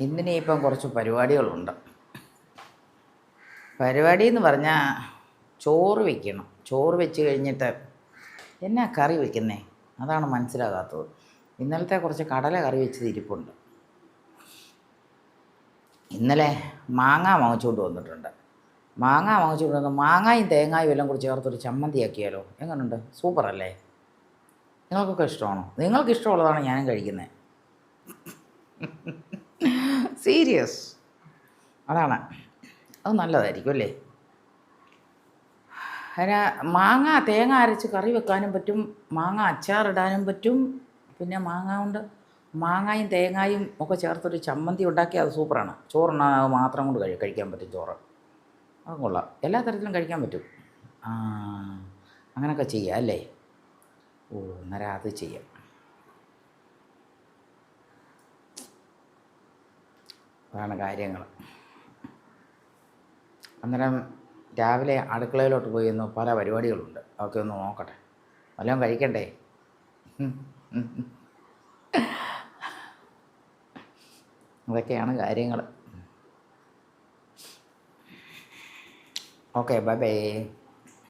ഇന്നിനിയിപ്പം കുറച്ച് പരിപാടികളുണ്ട്. പരിപാടി എന്ന് പറഞ്ഞാൽ ചോറ് വയ്ക്കണം. ചോറ് വെച്ച് കഴിഞ്ഞിട്ട് എന്നാ കറി വയ്ക്കുന്നേ അതാണ് മനസ്സിലാകാത്തത്. ഇന്നലത്തെ കുറച്ച് കടല കറി വെച്ചത് ഇരിപ്പുണ്ട്. ഇന്നലെ മാങ്ങ വാങ്ങിച്ചുകൊണ്ട് വന്നിട്ടുണ്ട്. മാങ്ങായും തേങ്ങായും എല്ലാം കൂടി ചേർത്തൊരു ചമ്മന്തിയാക്കിയാലോ? എങ്ങനെയുണ്ട്? സൂപ്പറല്ലേ? നിങ്ങൾക്കൊക്കെ ഇഷ്ടമാണോ? നിങ്ങൾക്ക് ഇഷ്ടമുള്ളതാണ് ഞാനും കഴിക്കുന്നത്. സീരിയസ്, അതാണ്. അത് നല്ലതായിരിക്കും അല്ലേ? അതിന് തേങ്ങ അരച്ച് കറി വെക്കാനും പറ്റും, മാങ്ങ അച്ചാറിടാനും പറ്റും. പിന്നെ മാങ്ങായും തേങ്ങായും ഒക്കെ ചേർത്തൊരു ചമ്മന്തി ഉണ്ടാക്കി അത് സൂപ്പറാണ്. ചോറുണ്ണ മാത്രം കൊണ്ട് കഴിക്കാൻ പറ്റും ചോറ്. അത് കൊള്ളാം. എല്ലാ തരത്തിലും കഴിക്കാൻ പറ്റും. അങ്ങനെയൊക്കെ ചെയ്യാം അല്ലേ? അന്നേരം അത് ചെയ്യാം. അതാണ് കാര്യങ്ങൾ. അന്നേരം രാവിലെ അടുക്കളയിലോട്ട് പോയി ഒന്ന് പല പരിപാടികളുണ്ട്. അതൊക്കെ ഒന്ന് നോക്കട്ടെ. വല്ലതും കഴിക്കണ്ടേ? അതൊക്കെയാണ് കാര്യങ്ങൾ. Okay, bye bye.